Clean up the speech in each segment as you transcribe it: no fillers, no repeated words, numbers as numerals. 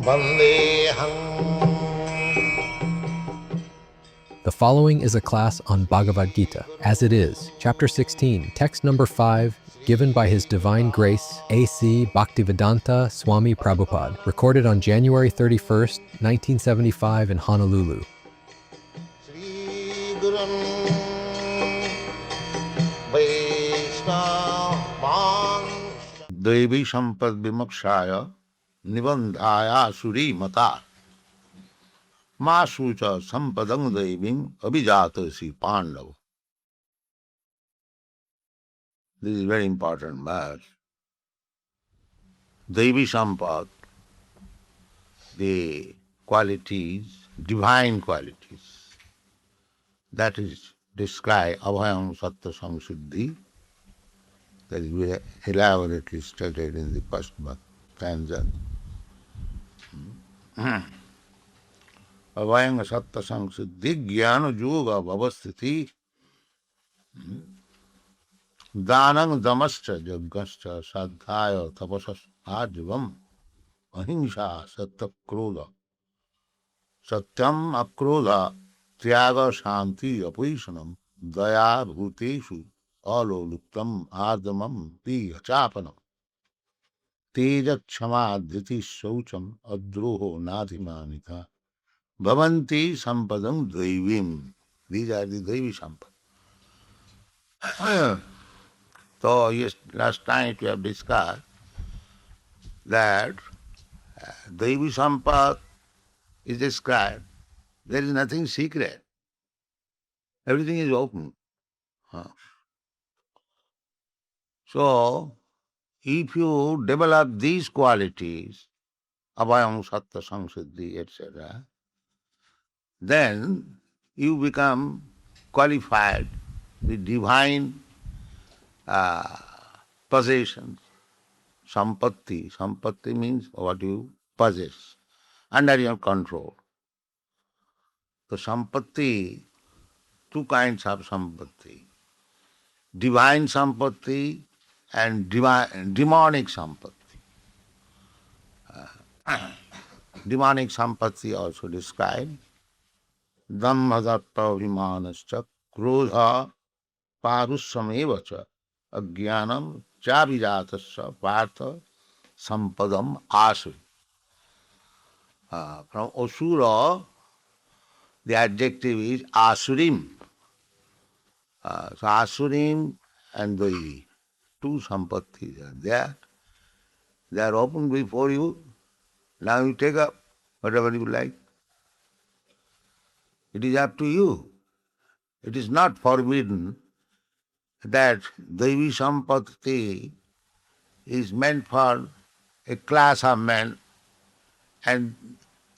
Vandeham. The following is a class on Bhagavad Gita, as it is, Chapter 16, Text number 5, given by His Divine Grace, A.C. Bhaktivedanta Swami Prabhupada, recorded on January 31st, 1975 in Honolulu. Sri Gurun Vaishnava Devi Sampad Vimokshaya Nibandhaya Suri Mata Masucha Sampadang Devim Abhijatasi Pandav. This is very important verse. Devi Sampad, the qualities, divine qualities, that is described Abhayam Sattva Samsiddhi, that is elaborately stated in the first stanza. Abhayam Sattva Samsiddhi Jnana Yoga Bhavasthiti Danang Damascha Jagascha Sadhaya Tapasas Ajivam Ahimsa Satta Krodha Satyam Akrodha Tyaga Shanti Apuishanam Daya Bhuteshu Aloluktam Ardamam Pi Achapanam Teja Kshama Dhiti Shaucham Adroho Nadhimanika Bhavanti Sampadam Devim. These are the Devi Sampad. So, yes, last night we have discussed that Devi Sampad is described. There is nothing secret. Everything is open. So, if you develop these qualities, Abhayam Sattva Samsiddhi, etc., then you become qualified with divine possessions. Sampatti. Sampatti means what you possess, under your control. So sampatti, two kinds of sampatti. Divine sampatti and demonic sampatti. Demonic sampatti also described. Dhammadatta vimanascha krodha parussamevacha ajnanam chavijatasya partha sampadam asu. From Asura, the adjective is asurim. So asurim and Devi, two sampattis are there. They are open before you. Now you take up whatever you like. It is up to you. It is not forbidden that Devi Sampatti is meant for a class of men and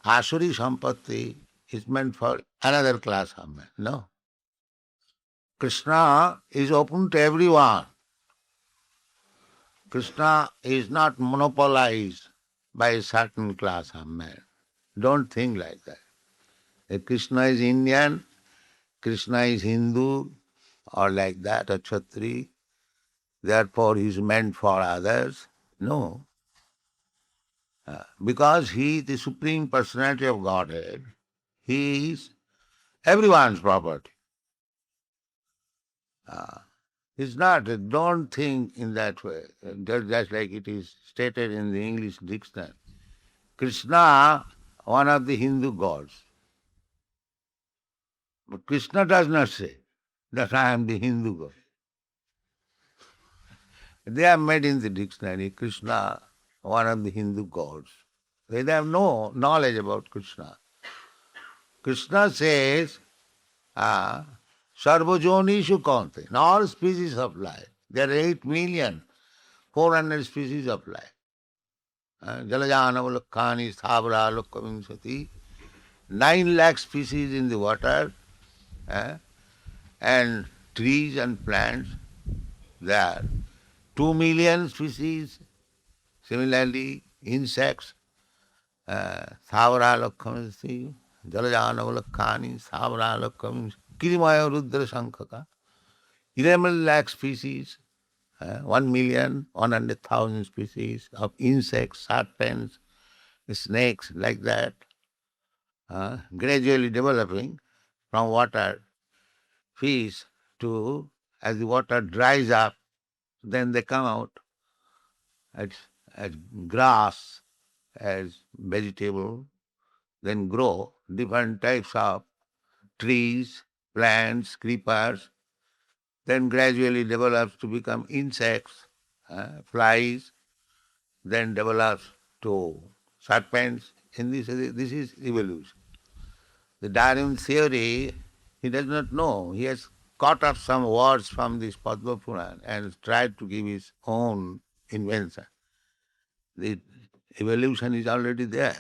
Asuri Sampatti is meant for another class of men. No. Krishna is open to everyone. Krishna is not monopolized by a certain class of men. Don't think like that. If Krishna is Indian, Krishna is Hindu, or like that, a Kshatri, therefore he is meant for others. No. Because he is the Supreme Personality of Godhead, he is everyone's property. It's not, don't think in that way, just like it is stated in the English dictionary. Krishna, one of the Hindu gods. But Krishna does not say that I am the Hindu god. They have made in the dictionary Krishna, one of the Hindu gods. They have no knowledge about Krishna. Krishna says, Sarvajonishu Kante, in all species of life. There are 8,400,000 species of life. Jalajanavalakkhani, Sthavara, Lokkavinsati, 9 lakh species in the water, and trees and plants there. 2 million species, similarly insects, Sthavara, Lokkavinsati, Jalajanavalakkhani, Sthavara, Lokkavinsati, Kirimaya Rudra Sankhaka, 11 lakh species, 1,100,000 species of insects, serpents, snakes like that, gradually developing from water, fish to, as the water dries up, then they come out as, as grass, as vegetable, then grow different types of trees, plants, creepers, then gradually develops to become insects, flies, then develops to serpents. In this is evolution. The Darwin theory, he does not know. He has caught up some words from this Padma Puran and tried to give his own invention. The evolution is already there.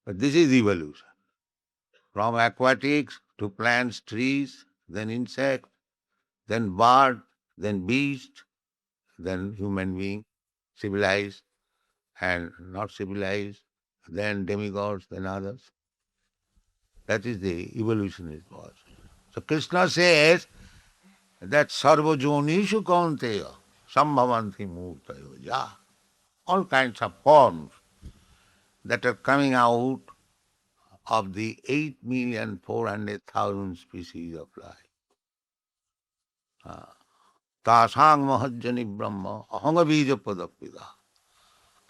But this is evolution. From aquatics to plants, trees, then insect, then bird, then beast, then human being, civilized and not civilized, then demigods, then others. That is the evolutionist was. So Krishna says that sarva jonishu kaunteya sambhavanti murtayo ja. All kinds of forms that are coming out of the 8,400,000 species of life. Tasang mahajjani brahma ahanga bija padapida.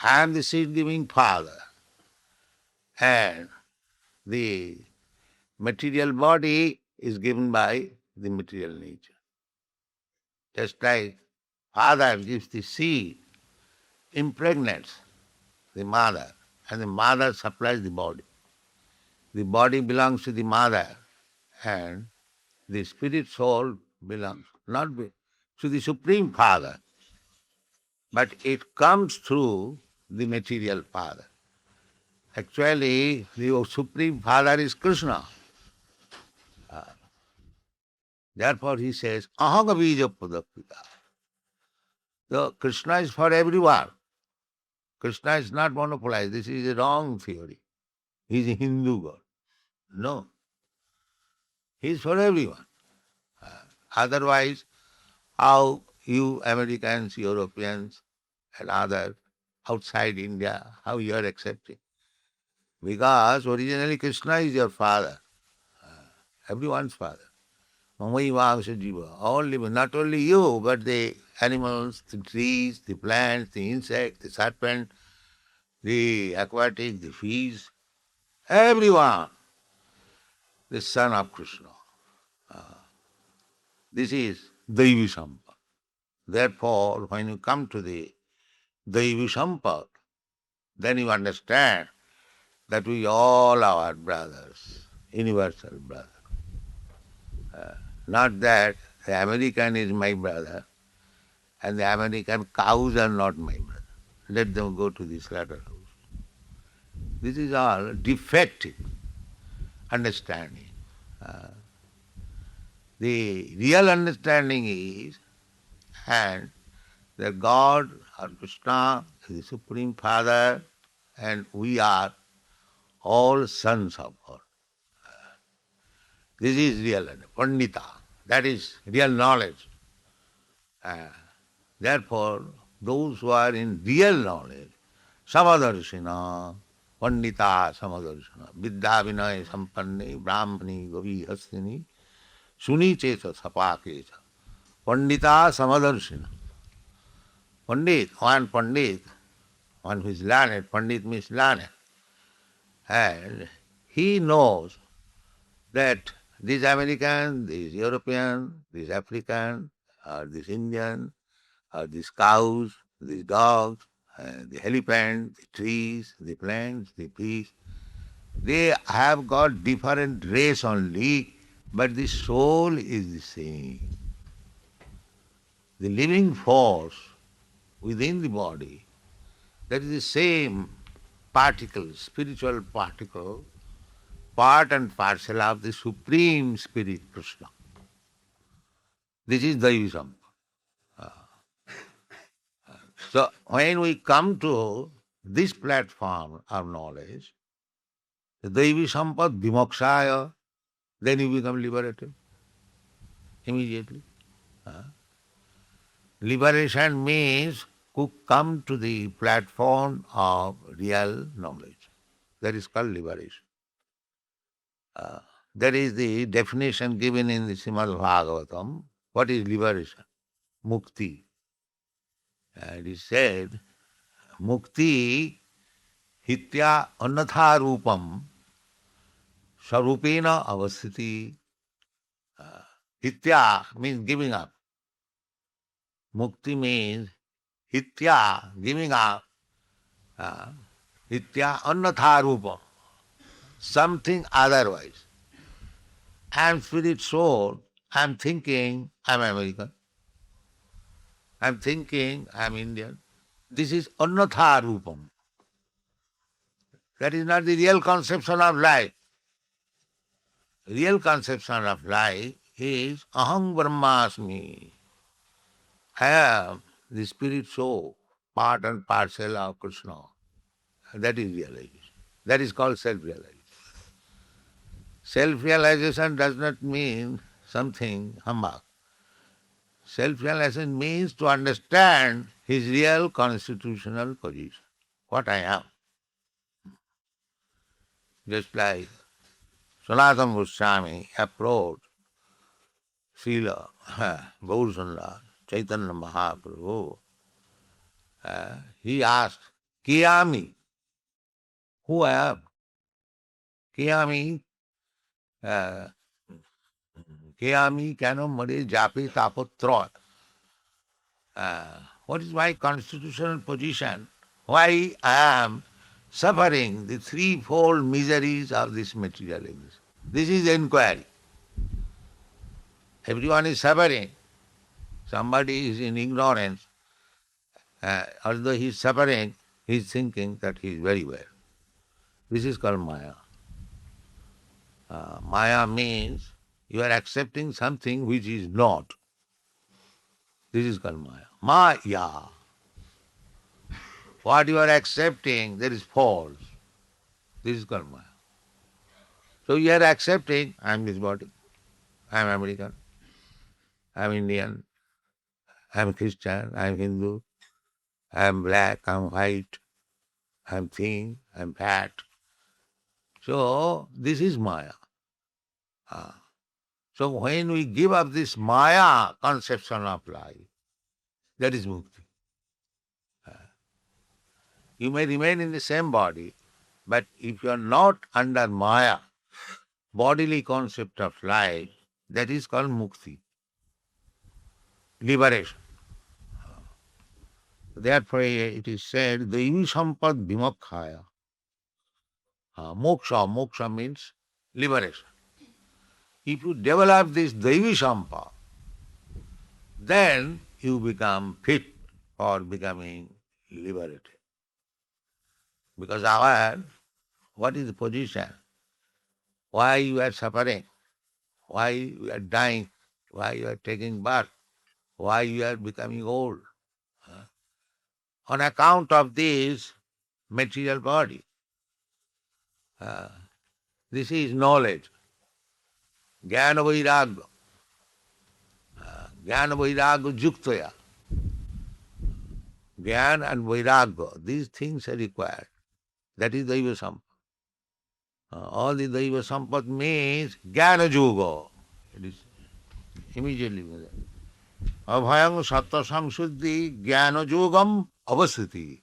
I am the seed-giving father. And the material body is given by the material nature. Just like father gives the seed, impregnates the mother, and the mother supplies the body. The body belongs to the mother, and the spirit soul belongs not to the Supreme Father, but it comes through the material father. Actually, the Supreme Father is Krishna. Therefore he says, Ahanga bija padapita. So Krishna is for everyone. Krishna is not monopolized. This is a wrong theory. He is a Hindu god. No. He is for everyone. Otherwise, how you Americans, Europeans, and others outside India, how you are accepting? Because originally Krishna is your father, everyone's father. All living, not only you, but the animals, the trees, the plants, the insects, the serpent, the aquatic, the fish, everyone, the son of Krishna. This is Daivi Sampat. Therefore, when you come to the Daivi Sampat, then you understand that we all are brothers, universal brothers. Not that the American is my brother and the American cows are not my brother. Let them go to the slaughterhouse. This is all defective understanding. The real understanding is, and that God or Krishna is the Supreme Father, and we are all sons of God. This is real Pandita. That is real knowledge. Therefore, those who are in real knowledge, Samadarshina, Pandita Samadarshina, Vidya Vinay Sampanne, Brahmani, Gavi Hastini, Suni Chesa Sapakesa, Pandita Samadarshina. Pandit, one who is learned, Pandit means learned. And he knows that these American, these European, these African, or these Indian, or these cows, these dogs, the elephant, the trees, the plants, the fish, they have got different race only, but the soul is the same. The living force within the body, that is the same particle, spiritual particle, part and parcel of the Supreme Spirit, Krishna. This is Daivisam. So when we come to this platform of knowledge, the Daivi Sampad Vimokshaya, then you become liberated immediately. Liberation means to come to the platform of real knowledge. That is called liberation. That is the definition given in the Srimad Bhagavatam. What is liberation? Mukti. It is said, Mukti hitya anatha rupam sarupena avasthiti. Hitya means giving up. Mukti means hitya, giving up. Hitya anatha rupam, something otherwise. I am spirit soul, I am thinking I am American, I am thinking I am Indian. This is anatha rupam. That is not the real conception of life. Real conception of life is aham brahmasmi. I am the spirit soul, part and parcel of Krishna. That is realization. That is called self-realization. Self-realization does not mean something humbug. Self-realization means to understand his real constitutional position, what I am. Just like Sanatana Goswami approached Srila Gaurasundar, Chaitanya Mahaprabhu. He asked, Kiyami, who I am? Kiyami, Kiyami kano mare jape tapotroy. What is my constitutional position? Why I am suffering the threefold miseries of this material existence? This is inquiry. Everyone is suffering. Somebody is in ignorance. Although he is suffering, he is thinking that he is very well. This is called Maya. Maya means you are accepting something which is not. This is called Maya. Maya. What you are accepting, that is false. This is called Maya. So you are accepting, I am this body, I am American, I am Indian, I am Christian, I am Hindu, I am black, I am white, I am thin, I am fat. So this is Maya. So when we give up this Maya conception of life, that is mukti. You may remain in the same body, but if you are not under Maya, bodily concept of life, that is called mukti, liberation. Therefore it is said, Devi sampad vimokkaya. Moksha means liberation. If you develop this Devi sampad, then you become fit for becoming liberated. Because what is the position? Why you are suffering? Why you are dying? Why you are taking birth? Why you are becoming old? On account of this material body. This is knowledge. Jnana vairagya. Jnana vairagya juktaya. Jnana and vairagya, these things are required. That is Daiva Sampad. All the Daiva Sampad means Jnana Yoga. It is immediately with that. Abhayam sattva samshuddhi jnana yogam avasthiti.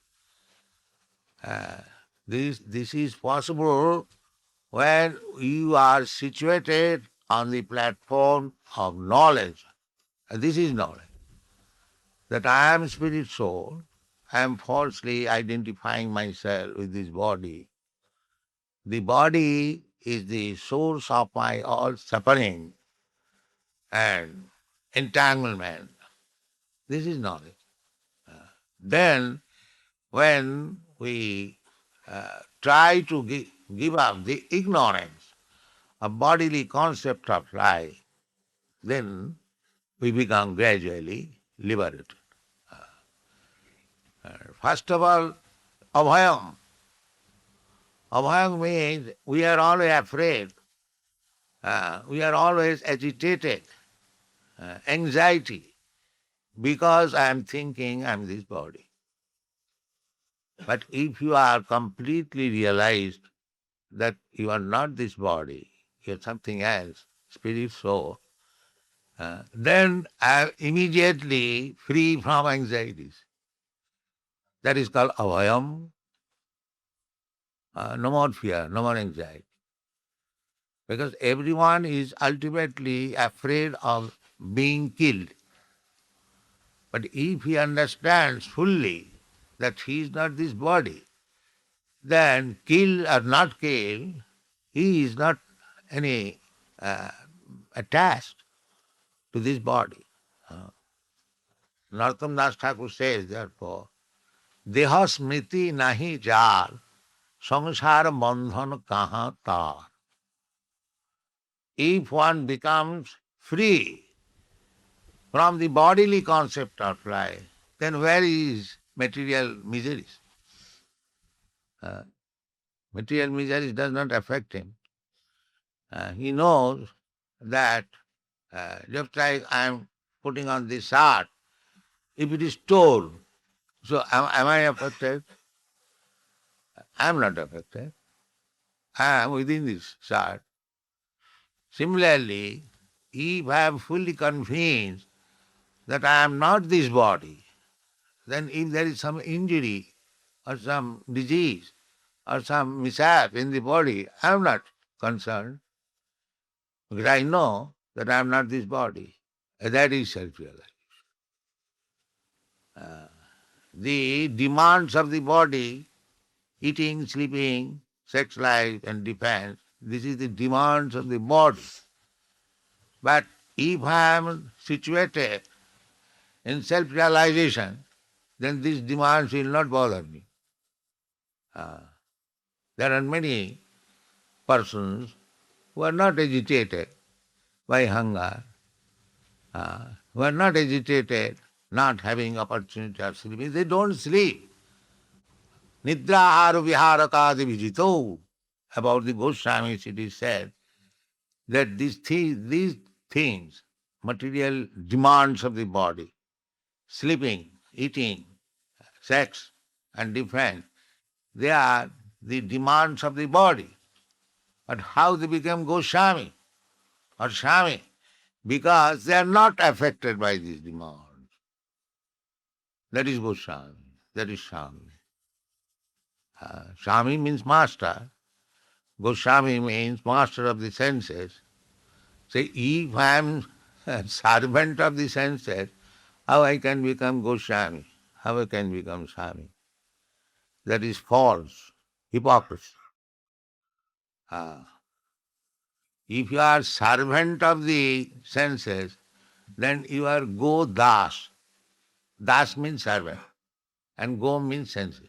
This is possible when you are situated on the platform of knowledge. And this is knowledge. That I am spirit soul, I am falsely identifying myself with this body. The body is the source of my all suffering and entanglement. This is knowledge. Then, when we try to give up the ignorance of bodily concept of life, then we become gradually liberated. First of all, abhayam. Abhayam means we are always afraid, we are always agitated, anxiety, because I am thinking I am this body. But if you are completely realized that you are not this body, you are something else, spirit, soul, then I am immediately free from anxieties. That is called avayam. No more fear, no more anxiety. Because everyone is ultimately afraid of being killed. But if he understands fully that he is not this body, then kill or not kill, he is not any uh, attached to this body. Narottam Das Thakur says, therefore, deha smriti nahi jar, samsara bandhan kaha tar. If one becomes free from the bodily concept of life, then where is material miseries? Material miseries does not affect him. He knows that just like I am putting on this shirt, if it is torn, so am I affected? I am not affected. I am within this shirt. Similarly, if I am fully convinced that I am not this body, then if there is some injury or some disease or some mishap in the body, I am not concerned because I know that I am not this body. That is self-realization. The demands of the body, eating, sleeping, sex life and defense, this is the demands of the body. But if I am situated in self-realization, then these demands will not bother me. There are many persons who are not agitated by hunger, who are not agitated not having opportunity of sleeping. They don't sleep. Nidra haru viharakadi vijito. About the Goswamis it is said that these things, material demands of the body, sleeping, eating, sex and defense, they are the demands of the body. But how they become Goswami or Swami? Because they are not affected by these demands. That is Goswami, that is Swami. Swami means master. Goswami means master of the senses. So if I am a servant of the senses, how I can become Goswami? How I can become Swami? That is false, hypocrisy. If you are servant of the senses, then you are Go Das. Das means servant, and Go means senses.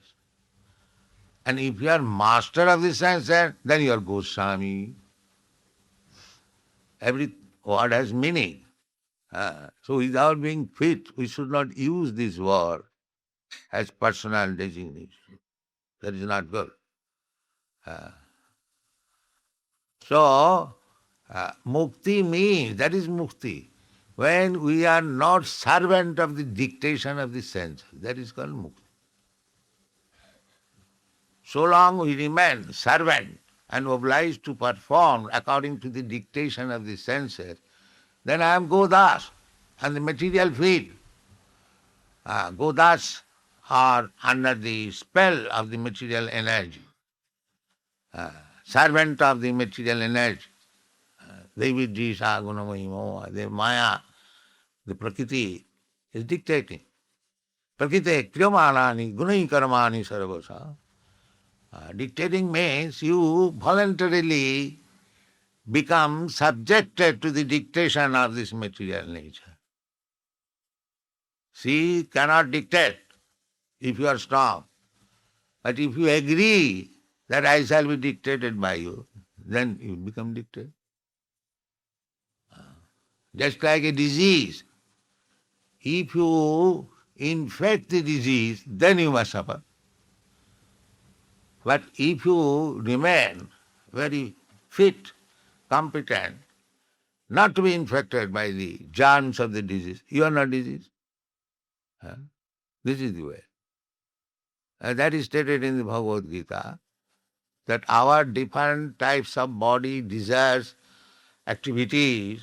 And if you are master of the senses, then you are Goswami. Every word has meaning. So without being fit, we should not use this word as personal designation. That is not good. Mukti means, that is mukti, when we are not servant of the dictation of the senses. That is called mukti. So long we remain servant and obliged to perform according to the dictation of the senses, then I am Godas and the material field. Godas are under the spell of the material energy, servant of the material energy. Devi Jisa Gunamahimo, the Maya, the Prakriti is dictating. Prakriti kriyamanani gunai karamani sarvasa. Dictating means you voluntarily become subjected to the dictation of this material nature. She cannot dictate if you are strong. But if you agree that I shall be dictated by you, then you become dictated. Just like a disease. If you infect the disease, then you must suffer. But if you remain very fit, competent, not to be infected by the germs of the disease, you are not disease. This is the way. That is stated in the Bhagavad Gita, that our different types of body desires, activities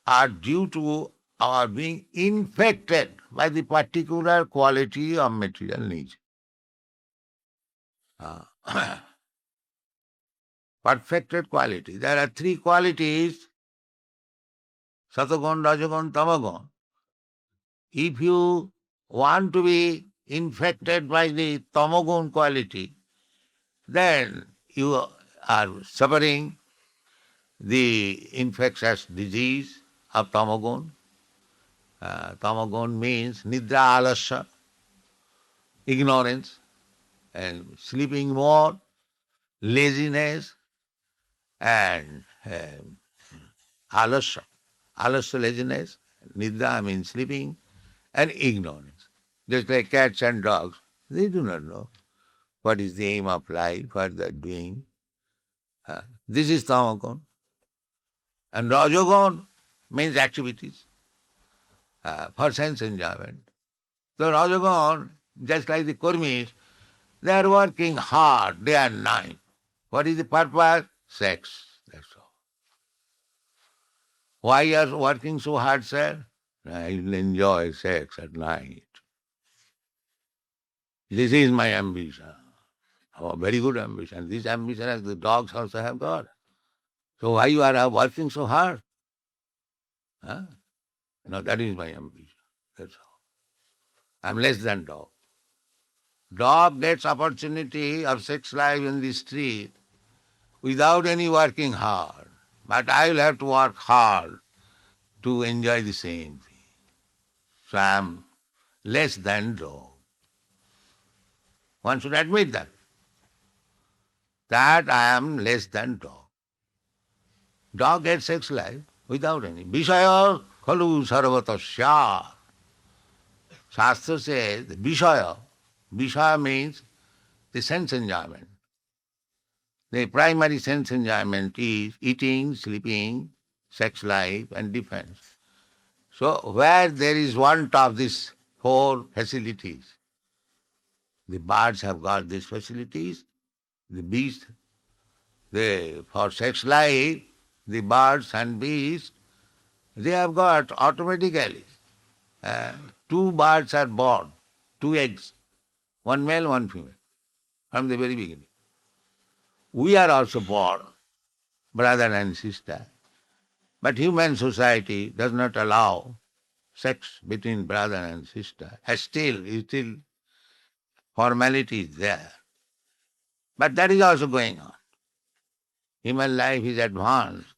are due to our being infected by the particular quality of material nature. Perfected quality. There are three qualities, Satagun, Rajagun, Tamagun. If you want to be infected by the Tamagun quality, then you are suffering the infectious disease of Tamagun. Tamagun means Nidra Alasya, ignorance, and sleeping more, laziness, and alasya. Alasya, laziness, nidra means sleeping, and ignorance. Just like cats and dogs, they do not know what is the aim of life, what they are doing. This is tamagun. And rajagun means activities for sense enjoyment. So rajagun, just like the kurmis, they are working hard day and night. What is the purpose? Sex. That's all. Why you are working so hard, sir? I will enjoy sex at night. This is my ambition. Oh, very good ambition. This ambition as the dogs also have got. So why you are working so hard? Huh? No, that is my ambition. That's all. I'm less than dog. Dog gets opportunity of sex life in the street without any working hard. But I will have to work hard to enjoy the same thing. So I am less than dog. One should admit that. That I am less than dog. Dog gets sex life without any. Vishaya khalu sarvatasya. Shastra says Vishaya. Vishaya means the sense enjoyment. The primary sense enjoyment is eating, sleeping, sex life, and defense. So where there is want of these four facilities, the birds have got these facilities, the beasts, for sex life, the birds and beasts, they have got automatically. Two birds are born, two eggs, one male, one female, from the very beginning. We are also born, brother and sister. But human society does not allow sex between brother and sister. Still formality is there. But that is also going on. Human life is advanced.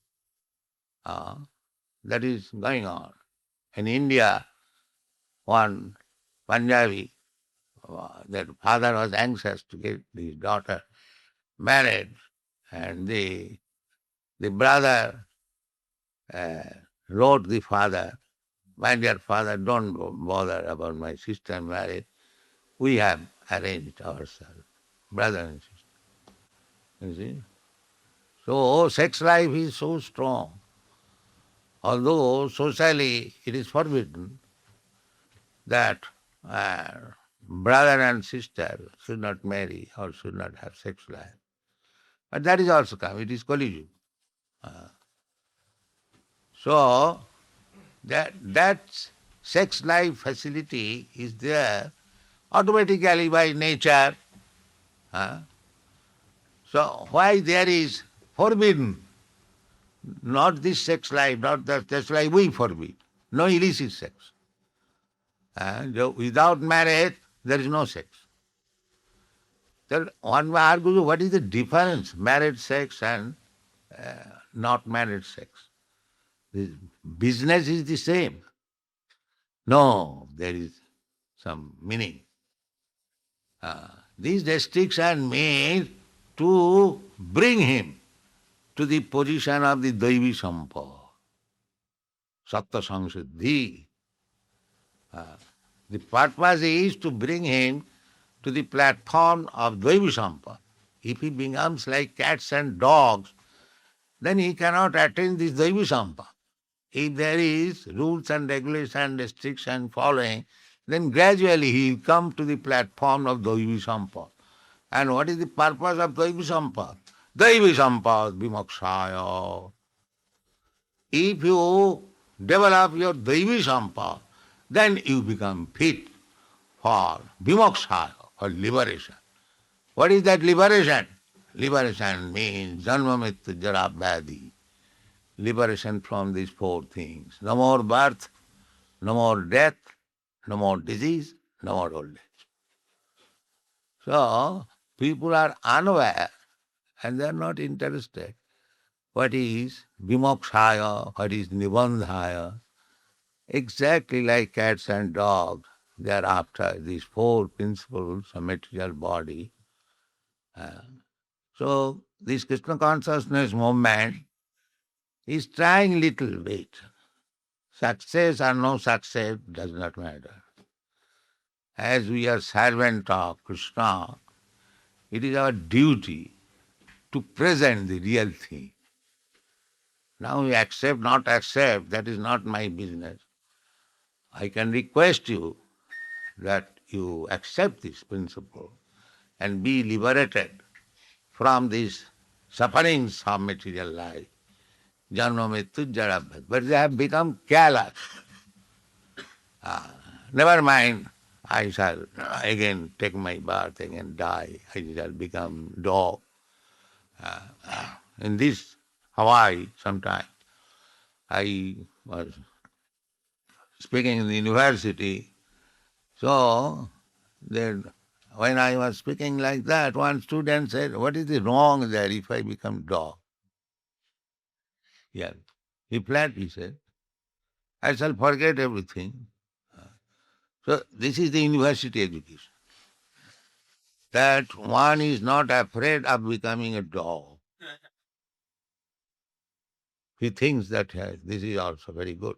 That is going on. In India, one Punjabi, their father was anxious to get his daughter married, and the brother wrote the father, "My dear father, don't bother about my sister married. We have arranged ourselves, brother and sister." You see? So sex life is so strong. Although socially it is forbidden that brother and sister should not marry or should not have sex life. But that is also come. It is Kali Yuga. So that sex life facility is there automatically by nature. So why there is forbidden? Not this sex life, not that sex life, we forbid. No illicit sex. Without marriage, there is no sex. Then one may argue, what is the difference, married sex and not married sex? The business is the same. No, there is some meaning. These restrictions made to bring him to the position of the Daivi Sampa, Sattva Samsiddhi. The purpose is to bring him to the platform of Daivi Sampa. If he becomes like cats and dogs, then he cannot attain this Daivi Sampa. If there is rules and regulation, restriction following, then gradually he will come to the platform of Daivi Sampa. And what is the purpose of Daivi Sampad? Daivi Sampad Vimokshaya. If you develop your Daivi Sampad, then you become fit for Vimokshaya, for liberation. What is that liberation? Liberation means Janma Mrityu Jara Vyadhi. Liberation from these four things. No more birth, no more death, no more disease, no more old age. So, people are unaware and they are not interested. What is Vimokshaya, what is Nibandhaya? Exactly like cats and dogs, they are after these four principles of material body. So, this Krishna consciousness movement is trying little bit. Success or no success does not matter. As we are servant of Krishna, it is our duty to present the real thing. Now you accept, not accept, that is not my business. I can request you that you accept this principle and be liberated from these sufferings of material life. Janma Mrityu Jara Vyadhi. But they have become careless. Never mind, I shall again take my birth, again die, I shall become dog. In this Hawaii sometime, I was speaking in the university, so then when I was speaking like that, one student said, what is the wrong there if I become dog? Yeah. He flat, he said, I shall forget everything. So this is the university education. That one is not afraid of becoming a dog. He thinks that this is also very good.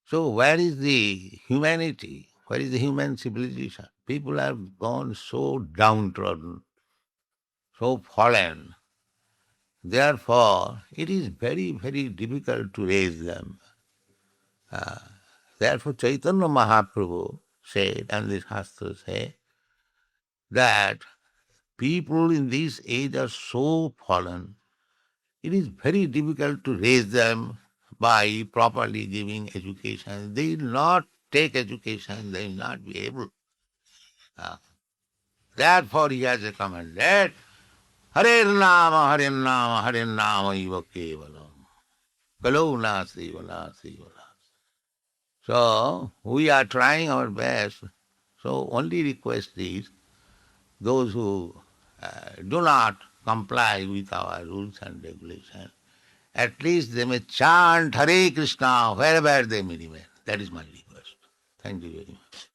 So where is the humanity? Where is the human civilization? People have gone so downtrodden, so fallen. Therefore, it is very, very difficult to raise them. Therefore, Chaitanya Mahaprabhu said, and the Shastras say, that people in this age are so fallen, it is very difficult to raise them by properly giving education. They will not take education, they will not be able. Therefore he has recommended, Hare Nama, Hare Nama, Hare Nama Iva Kevalam. Kalau nasi, nasi, nasi. So we are trying our best. So only request is, those who do not comply with our rules and regulations, at least they may chant Hare Krishna wherever they may remain. That is my request. Thank you very much.